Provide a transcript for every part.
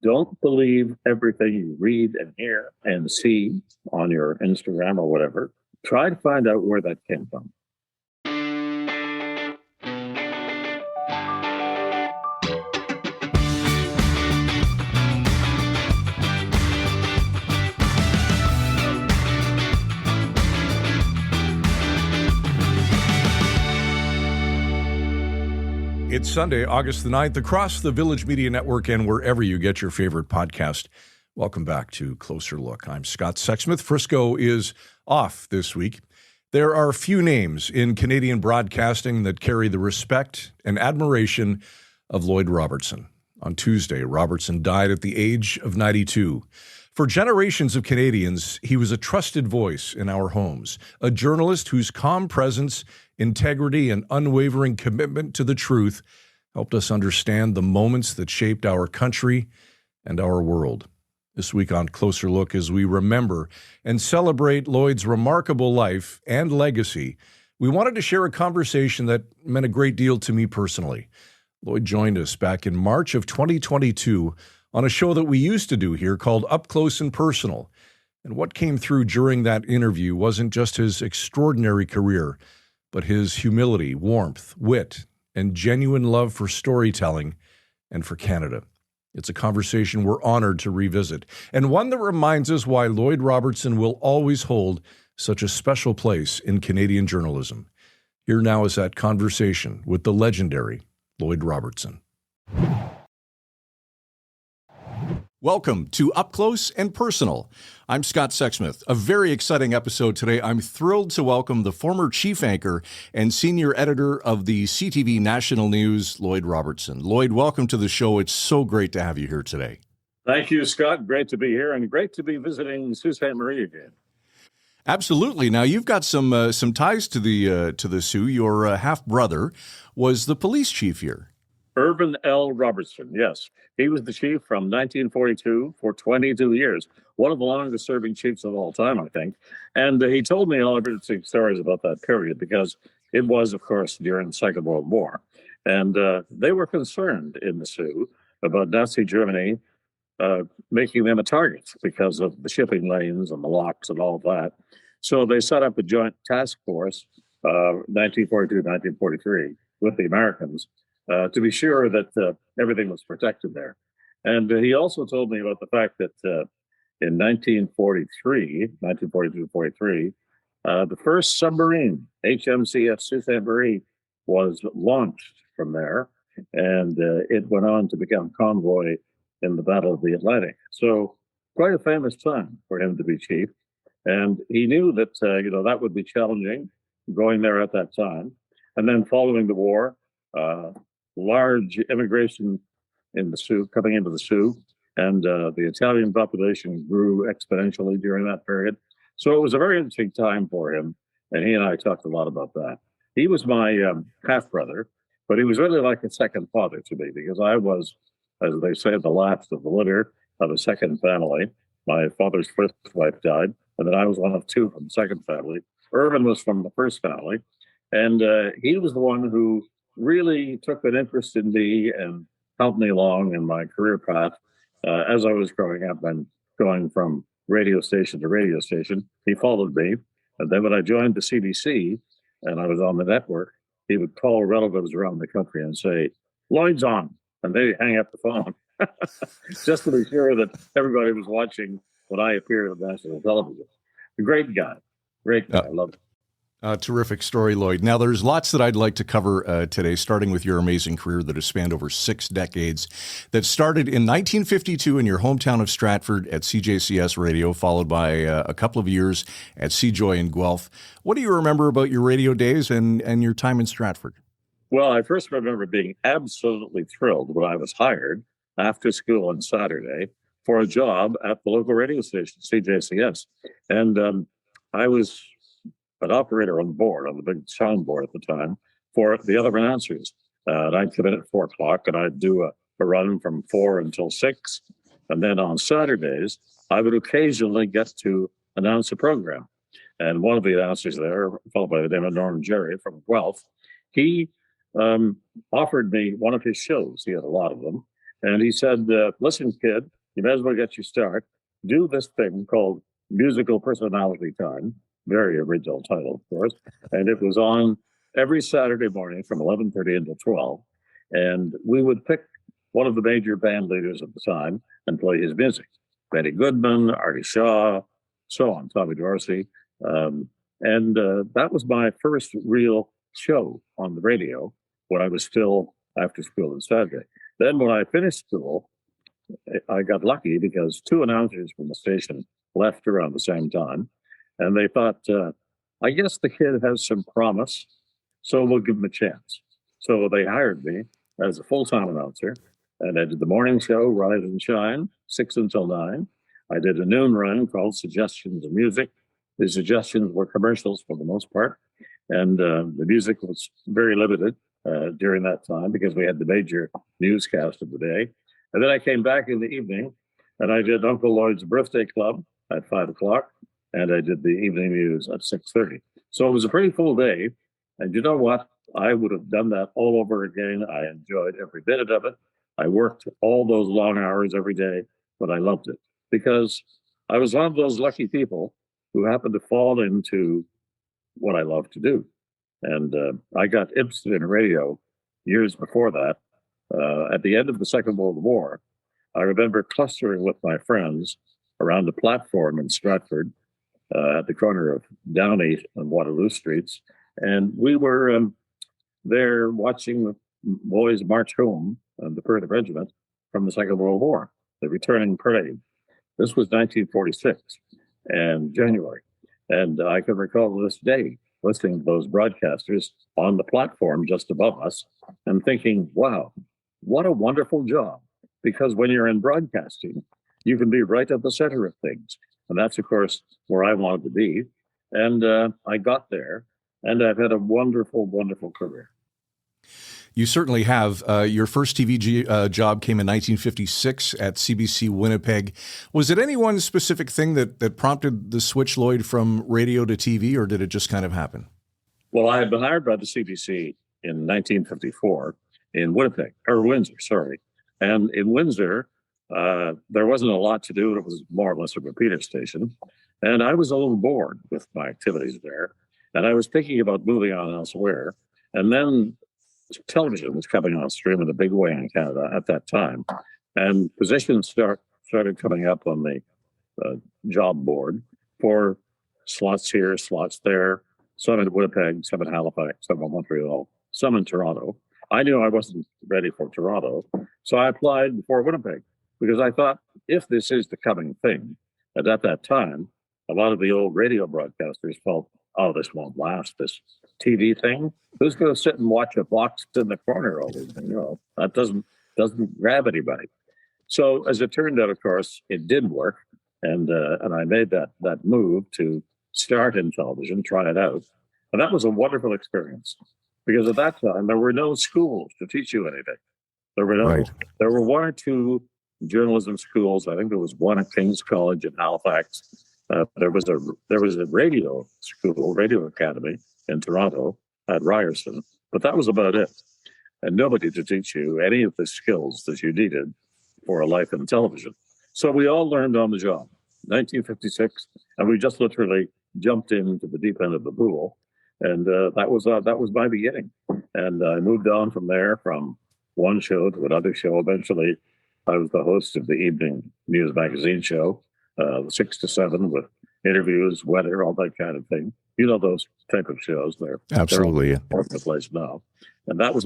Don't believe everything you read and hear and see on your Instagram or whatever. Try to find out where that came from. It's Sunday, August the 9th, across the Village Media Network and wherever you get your favorite podcast. Welcome back to Closer Look. I'm Scott Sexsmith. Frisco is off this week. There are few names in Canadian broadcasting that carry the respect and admiration of Lloyd Robertson. On Tuesday, Robertson died at the age of 92. For generations of Canadians, he was a trusted voice in our homes, a journalist whose calm presence, integrity, and unwavering commitment to the truth helped us understand the moments that shaped our country and our world. This week on Closer Look, as we remember and celebrate Lloyd's remarkable life and legacy, we wanted to share a conversation that meant a great deal to me personally. Lloyd joined us back in March of 2022 on a show that we used to do here called Up Close and Personal. And what came through during that interview wasn't just his extraordinary career, but his humility, warmth, wit, and genuine love for storytelling and for Canada. It's a conversation we're honored to revisit, and one that reminds us why Lloyd Robertson will always hold such a special place in Canadian journalism. Here now is that conversation with the legendary Lloyd Robertson. Welcome to Up Close and Personal. I'm Scott Sexsmith. A very exciting episode today. I'm thrilled to welcome the former chief anchor and senior editor of the CTV National News, Lloyd Robertson. Lloyd, welcome to the show. It's so great to have you here today. Thank you, Scott. Great to be here and great to be visiting Sault Ste. Marie again. Absolutely. Now, you've got some ties to the Sioux. Your half-brother was the police chief here. Irvin L. Robertson, yes. He was the chief from 1942 for 22 years. One of the longest serving chiefs of all time, I think. And he told me all interesting stories about that period because it was, of course, during the Second World War. And they were concerned in the Sioux about Nazi Germany making them a target because of the shipping lanes and the locks and all of that. So they set up a joint task force, 1942-1943, with the Americans, to be sure that everything was protected there. And he also told me about the fact that in 1942-43, the first submarine, HMCS Sault Ste. Marie, was launched from there, and it went on to become convoy in the Battle of the Atlantic. So quite a famous time for him to be chief. And he knew that, that would be challenging going there at that time. And then following the war, large immigration in the Sioux, coming into the Sioux, and the Italian population grew exponentially during that period. So it was a very interesting time for him, and he and I talked a lot about that. He was my half-brother, but he was really like a second father to me because I was, as they say, the last of the litter of a second family. My father's first wife died, and then I was one of two from the second family. Irvin was from the first family, and he was the one who really took an interest in me and helped me along in my career path as I was growing up and going from radio station to radio station. He followed me. And then when I joined the CBC and I was on the network, he would call relatives around the country and say, "Lloyd's on." And they hang up the phone just to be sure that everybody was watching when I appeared on national television. A great guy. Great guy. I love it. Terrific story, Lloyd. Now, there's lots that I'd like to cover today, starting with your amazing career that has spanned over 6 decades, that started in 1952 in your hometown of Stratford at CJCS Radio, followed by a couple of years at CJoy in Guelph. What do you remember about your radio days and your time in Stratford? Well, I first remember being absolutely thrilled when I was hired after school on Saturday for a job at the local radio station, CJCS. And I was an operator on board, on the big soundboard at the time, for the other announcers. And I'd come in at 4 o'clock and I'd do a run from 4 until 6. And then on Saturdays, I would occasionally get to announce a program. And one of the announcers there, followed by the name of Norman Jerry from Guelph, he offered me one of his shows. He had a lot of them. And he said, listen, kid, you may as well get your start. Do this thing called Musical Personality Time. Very original title, of course. And it was on every Saturday morning from 11:30 until 12. And we would pick one of the major band leaders at the time and play his music. Benny Goodman, Artie Shaw, so on, Tommy Dorsey. And that was my first real show on the radio when I was still after school on Saturday. Then when I finished school, I got lucky because two announcers from the station left around the same time. And they thought, I guess the kid has some promise, so we'll give him a chance. So they hired me as a full-time announcer. And I did the morning show, Rise and Shine, 6 until 9. I did a noon run called Suggestions of Music. The suggestions were commercials for the most part. And the music was very limited during that time because we had the major newscast of the day. And then I came back in the evening and I did Uncle Lloyd's Birthday Club at 5 o'clock. And I did the evening news at 6:30. So it was a pretty full day. And you know what? I would have done that all over again. I enjoyed every minute of it. I worked all those long hours every day, but I loved it because I was one of those lucky people who happened to fall into what I love to do. And I got interested in radio years before that. At the end of the Second World War, I remember clustering with my friends around the platform in Stratford at the corner of Downey and Waterloo Streets. And we were there watching the boys march home and the Perth Regiment from the Second World War, the returning parade. This was 1946 and January. And I can recall to this day listening to those broadcasters on the platform just above us and thinking, wow, what a wonderful job. Because when you're in broadcasting, you can be right at the center of things. And that's, of course, where I wanted to be. And I got there, and I've had a wonderful, wonderful career. You certainly have. Your first TV job came in 1956 at CBC Winnipeg. Was it any one specific thing that prompted the switch, Lloyd, from radio to TV, or did it just kind of happen? Well, I had been hired by the CBC in 1954 in Windsor, sorry. And in Windsor, there wasn't a lot to do. It was more or less a repeater station. And I was a little bored with my activities there. And I was thinking about moving on elsewhere. And then television was coming on stream in a big way in Canada at that time. And positions started coming up on the job board for slots here, slots there, some in Winnipeg, some in Halifax, some in Montreal, some in Toronto. I knew I wasn't ready for Toronto, so I applied for Winnipeg because I thought if this is the coming thing, and at that time, a lot of the old radio broadcasters felt, oh, this won't last, this TV thing. Who's going to sit and watch a box in the corner all the time? That doesn't grab anybody. So as it turned out, of course, it did work, and I made that move to start in television, try it out, and that was a wonderful experience because at that time there were no schools to teach you anything. There were one or two journalism schools. I think there was one at King's College in Halifax. There was a radio school, radio academy in Toronto at Ryerson, but that was about it. And nobody to teach you any of the skills that you needed for a life in television. So we all learned on the job. 1956, and we just literally jumped into the deep end of the pool, and that was my beginning. And I moved on from there, from one show to another show. Eventually, I was the host of the evening news magazine show, 6 to 7, with interviews, weather, all that kind of thing. You know those type of shows. Absolutely they're all over the place now. And that was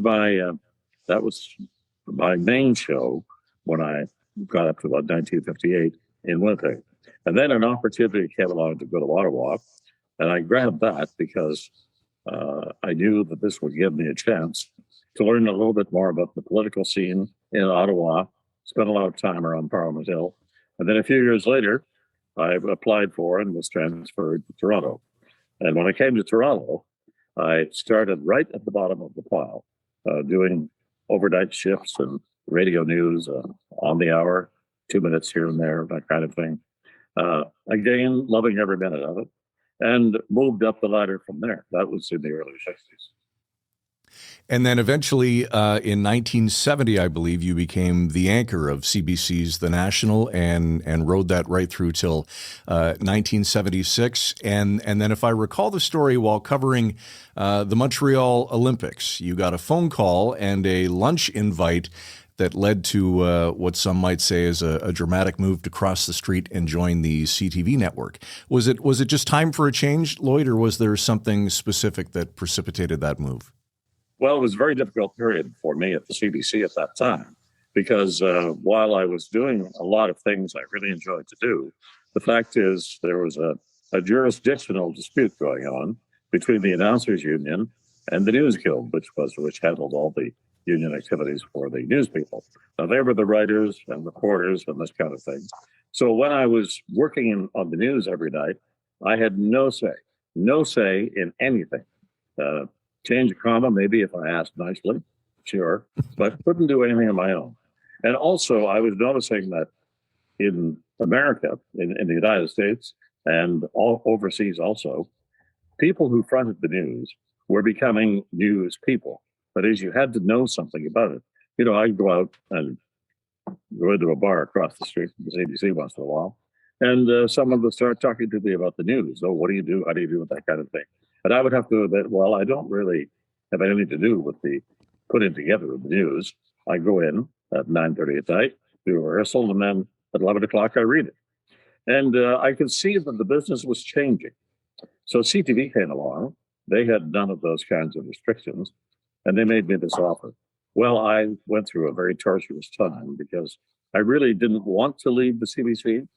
my main show when I got up to about 1958 in Winnipeg. And then an opportunity came along to go to Ottawa, and I grabbed that because I knew that this would give me a chance to learn a little bit more about the political scene in Ottawa, spent a lot of time around Parliament Hill. And then a few years later, I applied for and was transferred to Toronto. And when I came to Toronto, I started right at the bottom of the pile, doing overnight shifts and radio news on the hour, 2 minutes here and there, that kind of thing. Again, loving every minute of it, and moved up the ladder from there. That was in the early 60s. And then eventually in 1970, I believe, you became the anchor of CBC's The National and rode that right through till 1976. And then if I recall the story, while covering the Montreal Olympics, you got a phone call and a lunch invite that led to what some might say is a dramatic move to cross the street and join the CTV network. Was it just time for a change, Lloyd, or was there something specific that precipitated that move? Well, it was a very difficult period for me at the CBC at that time because while I was doing a lot of things I really enjoyed to do, the fact is there was a jurisdictional dispute going on between the Announcers Union and the News Guild, which handled all the union activities for the news people. Now, they were the writers and reporters and this kind of thing. So when I was working on the news every night, I had no say in anything. Change a comma, maybe if I asked nicely, sure, but couldn't do anything on my own. And also, I was noticing that in America, in the United States, and all overseas also, people who fronted the news were becoming news people. That is, you had to know something about it. You know, I'd go out and go into a bar across the street from the CBC once in a while, and someone would start talking to me about the news. Oh, what do you do? How do you do with that kind of thing? And I would have to admit, well, I don't really have anything to do with the putting together of the news. I go in at 9:30 at night, do a rehearsal, and then at 11 o'clock I read it. And I could see that the business was changing. So CTV came along. They had none of those kinds of restrictions, and they made me this offer. Well, I went through a very tortuous time because I really didn't want to leave the CBC.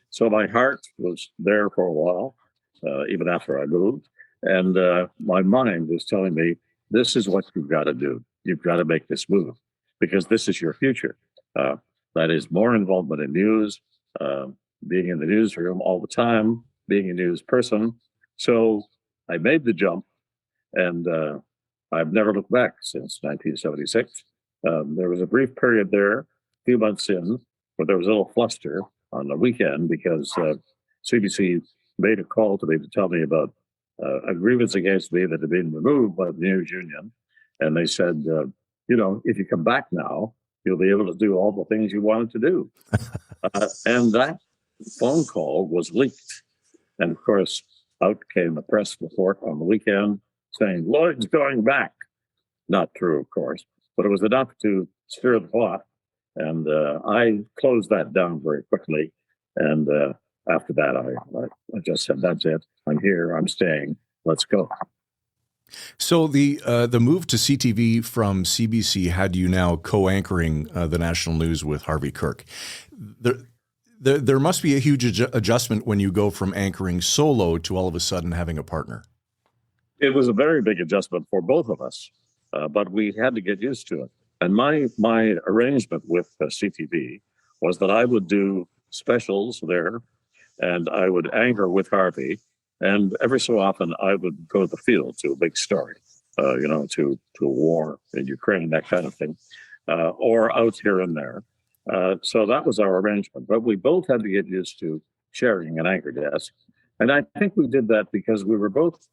So my heart was there for a while, even after I moved. And my mind was telling me, this is what you've got to do. You've got to make this move because this is your future. That is more involvement in news, being in the newsroom all the time, being a news person. So I made the jump, and I've never looked back since 1976. There was a brief period there, a few months in, where there was a little fluster on the weekend because CBC made a call to me to tell me about a grievance against me that had been removed by the news union. And they said, if you come back now, you'll be able to do all the things you wanted to do. And that phone call was leaked. And of course, out came a press report on the weekend saying, Lloyd's going back. Not true, of course, but it was enough to stir the pot. And I closed that down very quickly. And after that, I just said, that's it. I'm here. I'm staying. Let's go. So the move to CTV from CBC had you now co-anchoring the national news with Harvey Kirk. There must be a huge adjustment when you go from anchoring solo to all of a sudden having a partner. It was a very big adjustment for both of us, but we had to get used to it. And my arrangement with CTV was that I would do specials there, and I would anchor with Harvey. And every so often, I would go to the field to a big story, to a war in Ukraine, that kind of thing, or out here and there. So that was our arrangement. But we both had to get used to sharing an anchor desk. And I think we did that because we were both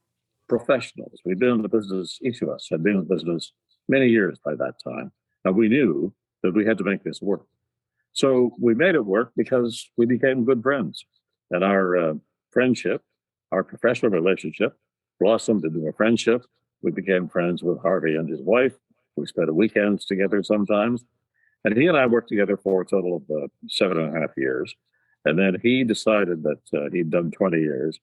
professionals. We'd been in the business, each of us had been in the business many years by that time. And we knew that we had to make this work. So we made it work because we became good friends. And our friendship, our professional relationship blossomed into a friendship. We became friends with Harvey and his wife. We spent weekends together sometimes. And he and I worked together for a total of 7.5 years. And then he decided that he'd done 20 years.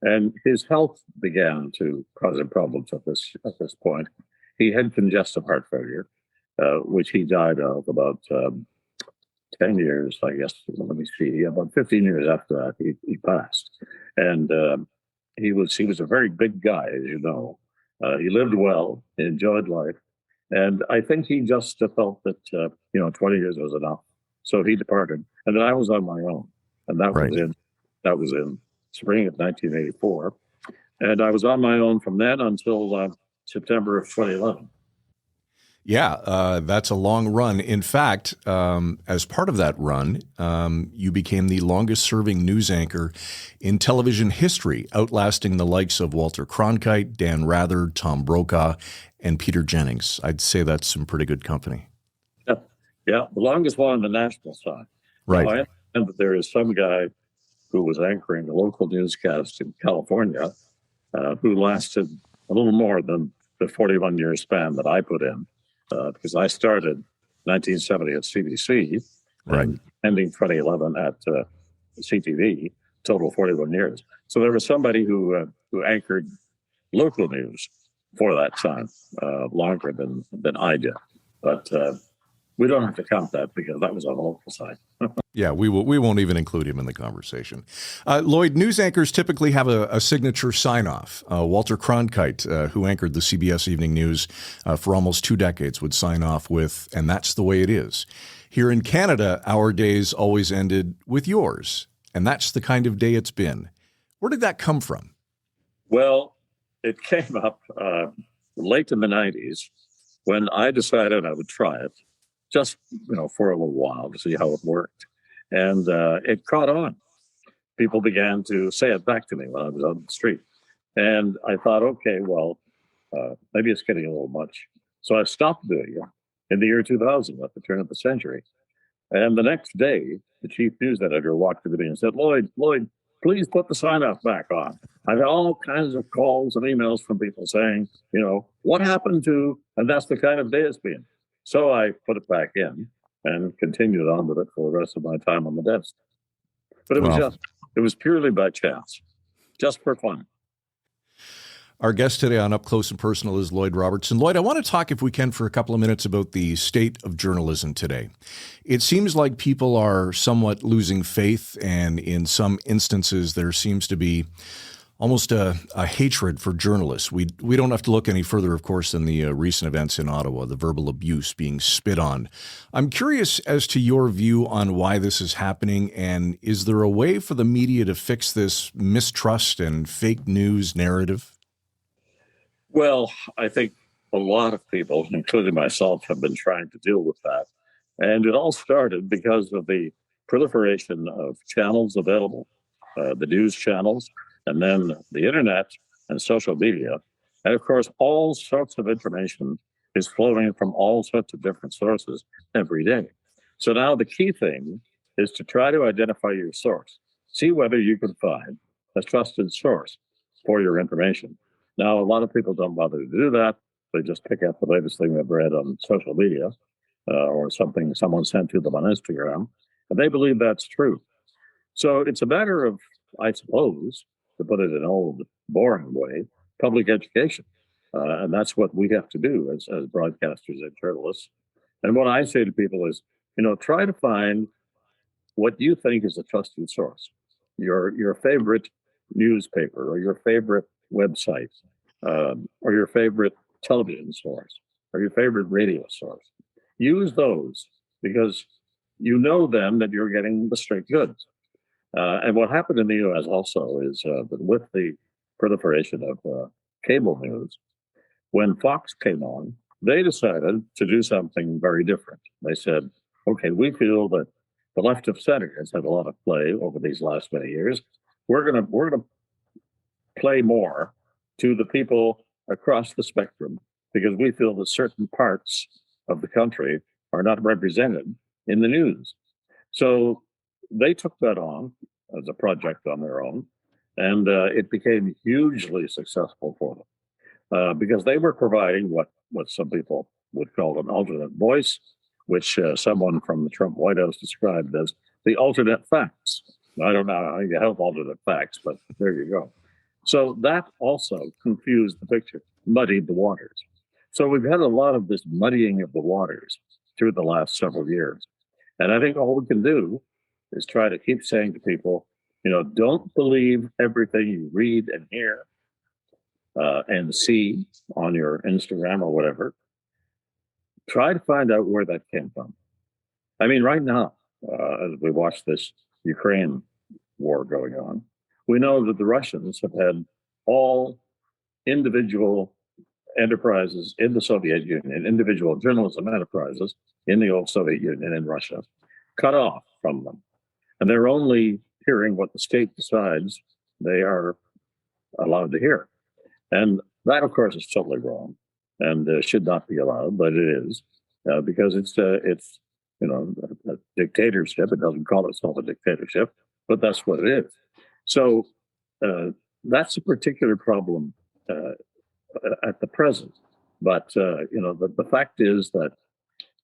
And his health began to cause him problems at this point. He had congestive heart failure, which he died of about 10 years, I guess. Let me see, about 15 years after that, he passed. And he was a very big guy, as you know. He lived well, he enjoyed life. And I think he just felt that, 20 years was enough. So he departed. And then I was on my own. And that was in spring of 1984. And I was on my own from then until September of 2011. Yeah, that's a long run. In fact, as part of that run, you became the longest-serving news anchor in television history, outlasting the likes of Walter Cronkite, Dan Rather, Tom Brokaw, and Peter Jennings. I'd say that's some pretty good company. Yeah, yeah, the longest one on the national side. Right. Now, I understand that there is some guy who was anchoring a local newscast in California who lasted a little more than the 41-year span that I put in, because I started 1970 at CBC, Right, and ending 2011 at CTV, total 41 years. So there was somebody who anchored local news for that time, longer than I did. But we don't have to count that because that was on the local side. Yeah, we won't even include him in the conversation. Lloyd, news anchors typically have a signature sign-off. Walter Cronkite, who anchored the CBS Evening News for almost 2 decades, would sign off with, "And that's the way it is." Here in Canada, our days always ended with yours, and that's the kind of day it's been. Where did that come from? Well, it came up late in the 90s when I decided I would try it, just for a little while to see how it worked. And it caught on. People began to say it back to me when I was on the street. And I thought, okay, well, maybe it's getting a little much. So I stopped doing it in the year 2000, at the turn of the century. And the next day, the chief news editor walked into me and said, Lloyd, please put the sign off back on. I've had all kinds of calls and emails from people saying, what happened to, and that's the kind of day it's been. So I put it back in and continued on with it for the rest of my time on the desk. But it was purely by chance, just for fun. Our guest today on Up Close and Personal is Lloyd Robertson. Lloyd, I want to talk, if we can, for a couple of minutes about the state of journalism today. It seems like people are somewhat losing faith, and in some instances there seems to be almost a hatred for journalists. We don't have to look any further, of course, than the recent events in Ottawa, the verbal abuse, being spit on. I'm curious as to your view on why this is happening, and is there a way for the media to fix this mistrust and fake news narrative? Well, I think a lot of people, including myself, have been trying to deal with that. And it all started because of the proliferation of channels available, the news channels, and then the internet and social media. And of course, all sorts of information is flowing from all sorts of different sources every day. So now the key thing is to try to identify your source. See whether you can find a trusted source for your information. Now, a lot of people don't bother to do that. They just pick up the latest thing they've read on social media or something someone sent to them on Instagram, and they believe that's true. So it's a matter of, I suppose, to put it in an old, boring way, public education. And that's what we have to do as broadcasters and journalists. And what I say to people is, try to find what you think is a trusted source. Your favorite newspaper or your favorite website, or your favorite television source, or your favorite radio source. Use those because you know then that you're getting the straight goods. And what happened in the U.S. also is that with the proliferation of cable news, when Fox came on, they decided to do something very different. They said, okay, we feel that the left of center has had a lot of play over these last many years. We're gonna play more to the people across the spectrum because we feel that certain parts of the country are not represented in the news. So they took that on as a project on their own, and it became hugely successful for them because they were providing what some people would call an alternate voice, which someone from the Trump White House described as the alternate facts. I don't know how you have alternate facts, but there you go. So that also confused the picture, muddied the waters. So we've had a lot of this muddying of the waters through the last several years. And I think all we can do is try to keep saying to people, don't believe everything you read and hear and see on your Instagram or whatever. Try to find out where that came from. I mean, right now, as we watch this Ukraine war going on, we know that the Russians have had all individual enterprises in the Soviet Union, individual journalism enterprises in the old Soviet Union in Russia, cut off from them. And they're only hearing what the state decides they are allowed to hear. And that, of course, is totally wrong and should not be allowed, but it is because it's a dictatorship. It doesn't call itself a dictatorship, but that's what it is. So that's a particular problem at the present. But the fact is that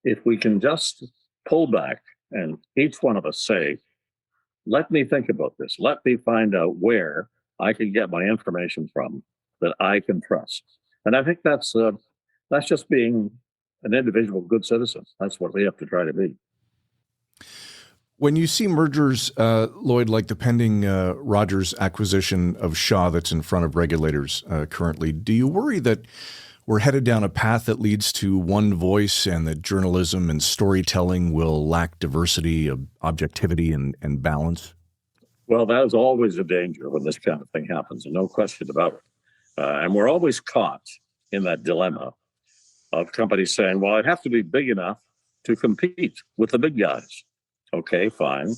if we can just pull back and each one of us say, let me think about this. Let me find out where I can get my information from that I can trust. And I think that's just being an individual good citizen. That's what we have to try to be. When you see mergers, Lloyd, like the pending Rogers acquisition of Shaw that's in front of regulators currently, do you worry that we're headed down a path that leads to one voice and that journalism and storytelling will lack diversity, objectivity, and balance? Well, that is always a danger when this kind of thing happens, and no question about it. And we're always caught in that dilemma of companies saying, well, it has to be big enough to compete with the big guys. Okay, fine.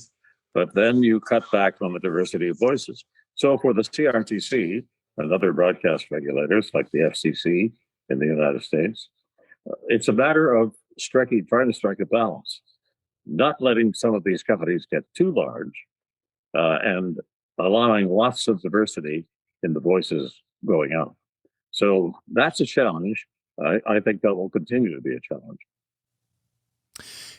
But then you cut back on the diversity of voices. So for the CRTC and other broadcast regulators like the FCC in the United States, it's a matter of trying to strike a balance, not letting some of these companies get too large and allowing lots of diversity in the voices going out. So that's a challenge. I think that will continue to be a challenge.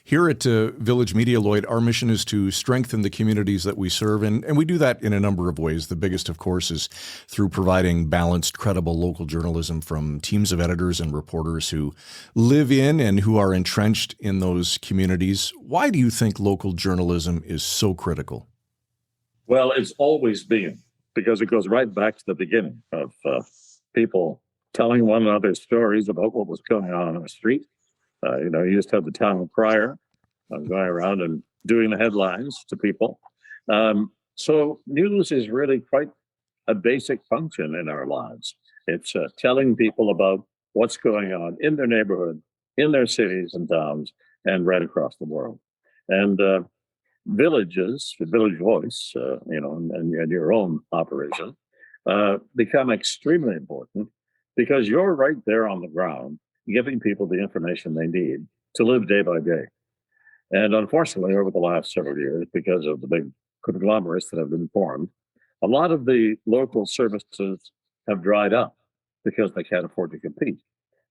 Here at Village Media, Lloyd, our mission is to strengthen the communities that we serve, and we do that in a number of ways. The biggest, of course, is through providing balanced, credible local journalism from teams of editors and reporters who live in and who are entrenched in those communities. Why do you think local journalism is so critical? Well, it's always been, because it goes right back to the beginning of people telling one another stories about what was going on the street. You used to have the town crier going around and doing the headlines to people. So news is really quite a basic function in our lives. It's telling people about what's going on in their neighborhood, in their cities and towns, and right across the world. And villages, the Village Voice, and your own operation become extremely important because you're right there on the ground, giving people the information they need to live day by day. And unfortunately, over the last several years, because of the big conglomerates that have been formed, a lot of the local services have dried up because they can't afford to compete.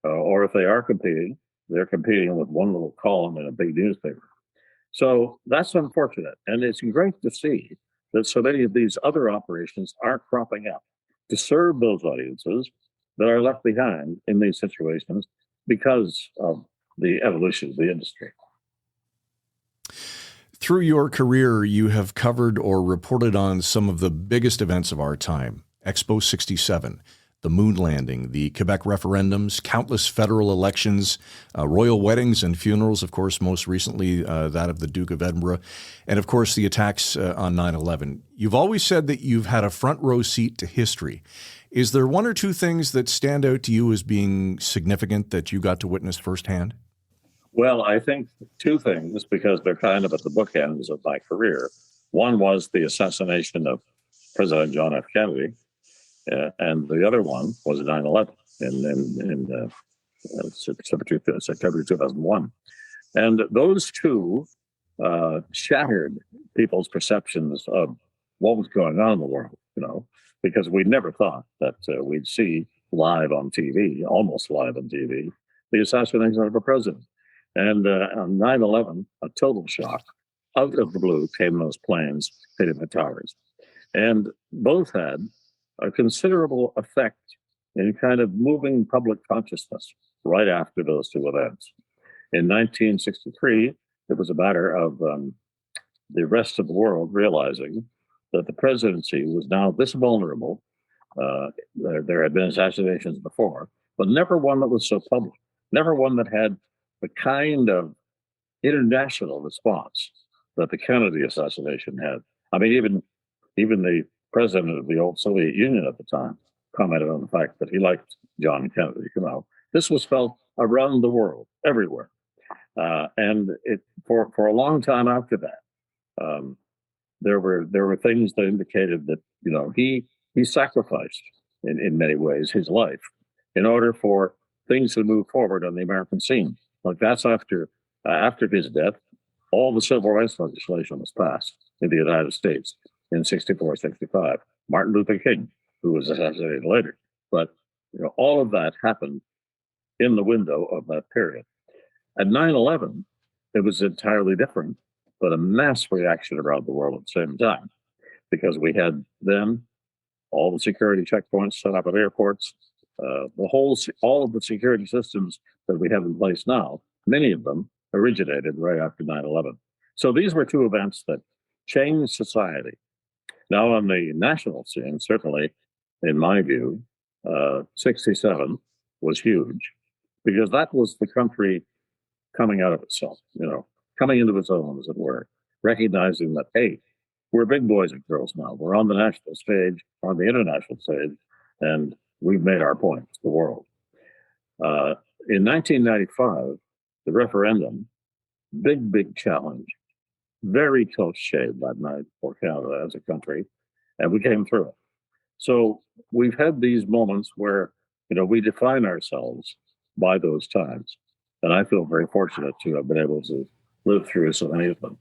Or if they are competing, they're competing with one little column in a big newspaper. So that's unfortunate. And it's great to see that so many of these other operations are cropping up to serve those audiences that are left behind in these situations because of the evolution of the industry. Through your career, you have covered or reported on some of the biggest events of our time: Expo 67, the moon landing, the Quebec referendums, countless federal elections, royal weddings and funerals, of course, most recently that of the Duke of Edinburgh, and of course the attacks on 9/11. You've always said that you've had a front row seat to history. Is there one or two things that stand out to you as being significant that you got to witness firsthand? Well, I think two things, because they're kind of at the bookends of my career. One was the assassination of President John F. Kennedy, and the other one was 9/11 in September 2001. And those two shattered people's perceptions of what was going on in the world, because we never thought that we'd see live on TV, almost live on TV, the assassination of a president. And on 9/11, a total shock. Out of the blue came those planes hitting the towers. And both had a considerable effect in kind of moving public consciousness right after those two events. In 1963, it was a matter of the rest of the world realizing that the presidency was now this vulnerable. There had been assassinations before, but never one that was so public, never one that had the kind of international response that the Kennedy assassination had. I mean, even the president of the old Soviet Union at the time commented on the fact that he liked John Kennedy. This was felt around the world, everywhere. And it for a long time after that, there were things that indicated that he sacrificed in many ways his life in order for things to move forward on the American scene. Like that's after his death, all the civil rights legislation was passed in the United States in 64, 65. Martin Luther King, who was assassinated later, but all of that happened in the window of that period. At 9/11, it was entirely different, but a mass reaction around the world at the same time, because we had then all the security checkpoints set up at airports, all of the security systems that we have in place now, many of them originated right after 9/11. So these were two events that changed society. Now on the national scene, certainly, in my view, 67 was huge, because that was the country coming out of itself, coming into its own, as it were, recognizing that, hey, we're big boys and girls now. We're on the national stage, on the international stage, and we've made our point to the world. In 1995, the referendum, big challenge, very close shave that night for Canada as a country, and we came through it. So we've had these moments where, we define ourselves by those times. And I feel very fortunate to have been able to live through so many of them.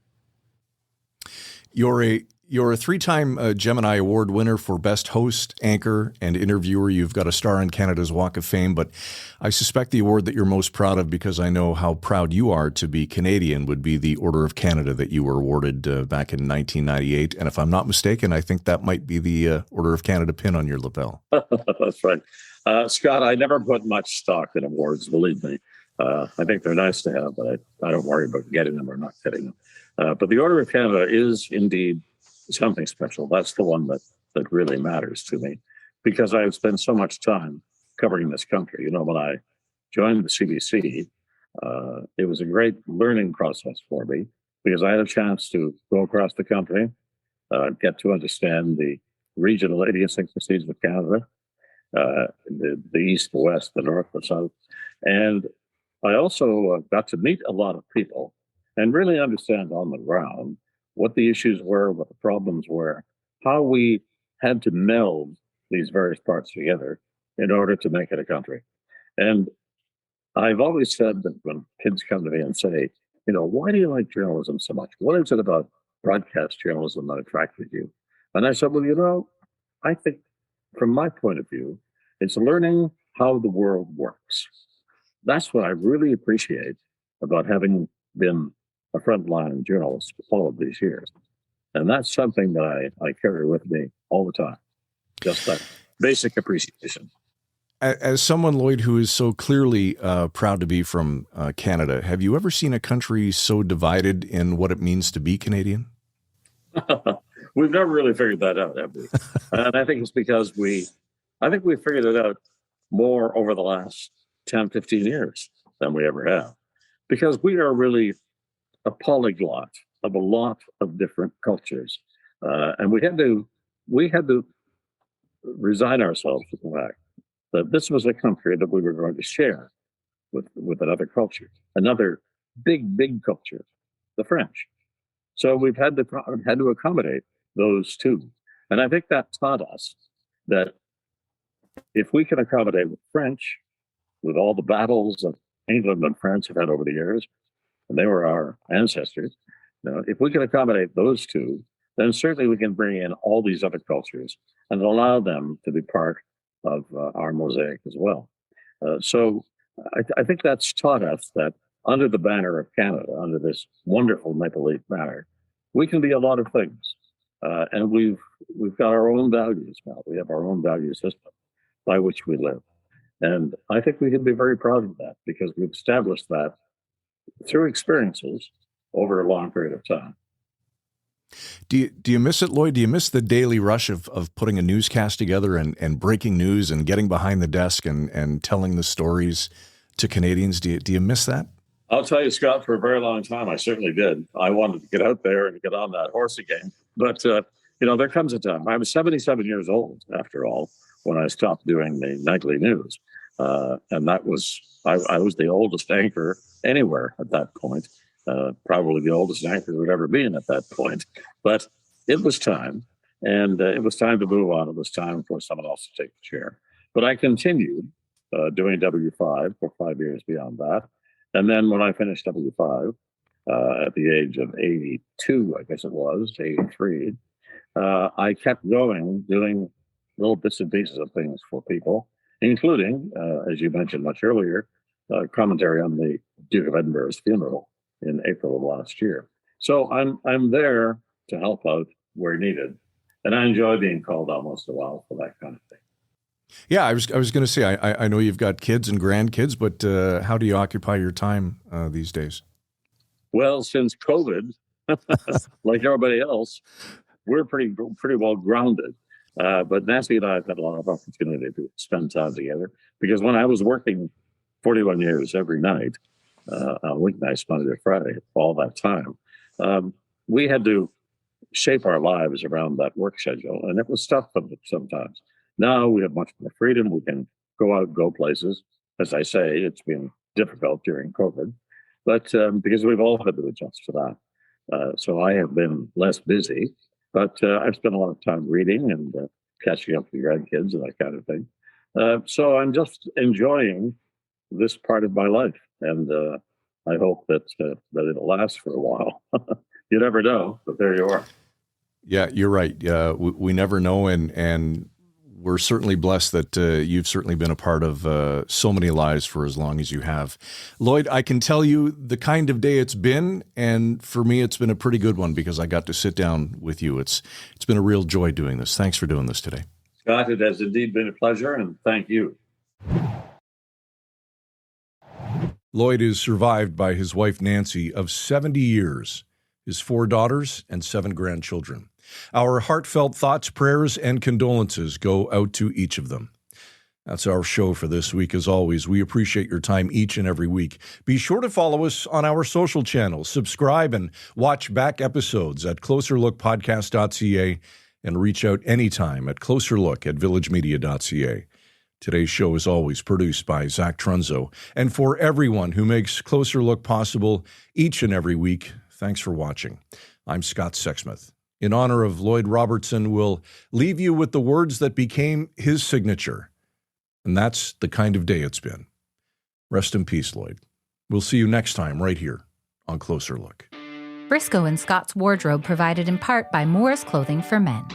You're a three-time Gemini Award winner for Best Host, Anchor, and Interviewer. You've got a star on Canada's Walk of Fame, but I suspect the award that you're most proud of, because I know how proud you are to be Canadian, would be the Order of Canada that you were awarded back in 1998. And if I'm not mistaken, I think that might be the Order of Canada pin on your lapel. That's right. Scott, I never put much stock in awards, believe me. I think they're nice to have, but I don't worry about getting them or not getting them. But the Order of Canada is indeed something special. That's the one that really matters to me, because I've spent so much time covering this country. When I joined the CBC, it was a great learning process for me, because I had a chance to go across the country, get to understand the regional idiosyncrasies of Canada, the east, the west, the north, the south. And I also got to meet a lot of people and really understand on the ground what the issues were, what the problems were, how we had to meld these various parts together in order to make it a country. And I've always said that when kids come to me and say, why do you like journalism so much? What is it about broadcast journalism that attracted you? And I said, well, I think from my point of view, it's learning how the world works. That's what I really appreciate about having been a frontline journalist for all of these years. And that's something that I carry with me all the time, just that basic appreciation. As someone, Lloyd, who is so clearly proud to be from Canada, have you ever seen a country so divided in what it means to be Canadian? We've never really figured that out, have we? And I think it's because we figured it out more over the last 10, 15 years than we ever have, because we are really a polyglot of a lot of different cultures. And we had to resign ourselves to the fact that this was a country that we were going to share with another culture, another big culture, the French. So we've had to accommodate those two. And I think that taught us that if we can accommodate with French, with all the battles that England and France have had over the years, and they were our ancestors, if we can accommodate those two, then certainly we can bring in all these other cultures and allow them to be part of our mosaic as well. So I think that's taught us that under the banner of Canada, under this wonderful maple leaf banner, we can be a lot of things. And we've got our own values now. We have our own value system by which we live. And I think we can be very proud of that, because we've established that through experiences over a long period of time. Do you miss it, Lloyd? Do you miss the daily rush of putting a newscast together and breaking news and getting behind the desk and telling the stories to Canadians? Do you miss that? I'll tell you, Scott, for a very long time, I certainly did. I wanted to get out there and get on that horse again. But, there comes a time. I was 77 years old, after all, when I stopped doing the nightly news. And that was, I was the oldest anchor anywhere at that point, probably the oldest anchor there'd ever been at that point. But it was time, and it was time to move on. It was time for someone else to take the chair. But I continued doing W5 for 5 years beyond that. And then when I finished W5 at the age of 82, I guess it was, 83, I kept going, doing little bits and pieces of things for people, including, as you mentioned much earlier, commentary on the Duke of Edinburgh's funeral in April of last year. So I'm there to help out where needed, and I enjoy being called on once in a while for that kind of thing. Yeah, I was going to say, I know you've got kids and grandkids, but how do you occupy your time these days? Well, since COVID, like everybody else, we're pretty well grounded. But Nancy and I have had a lot of opportunity to spend time together, because when I was working 41 years every night, on weeknights, Monday to Friday, all that time, we had to shape our lives around that work schedule, and it was tough sometimes. Now we have much more freedom. We can go out, go places. As I say, it's been difficult during COVID, but because we've all had to adjust to that. So I have been less busy, but I've spent a lot of time reading and catching up with grandkids and that kind of thing. So I'm just enjoying this part of my life, and I hope that it'll last for a while. You never know, but there you are. Yeah, you're right. We never know, and we're certainly blessed that you've certainly been a part of so many lives for as long as you have. Lloyd, I can tell you the kind of day it's been, and for me, it's been a pretty good one because I got to sit down with you. It's been a real joy doing this. Thanks for doing this today. Scott, it has indeed been a pleasure, and thank you. Lloyd is survived by his wife, Nancy, of 70 years, his 4 daughters, and 7 grandchildren. Our heartfelt thoughts, prayers, and condolences go out to each of them. That's our show for this week. As always, we appreciate your time each and every week. Be sure to follow us on our social channels, subscribe, and watch back episodes at closerlookpodcast.ca, and reach out anytime at closerlook@villagemedia.ca. Today's show is always produced by Zach Trunzo. And for everyone who makes Closer Look possible each and every week, thanks for watching. I'm Scott Sexsmith. In honor of Lloyd Robertson, we'll leave you with the words that became his signature. And that's the kind of day it's been. Rest in peace, Lloyd. We'll see you next time right here on Closer Look. Briscoe & Scott's wardrobe provided in part by Moore's Clothing for Men.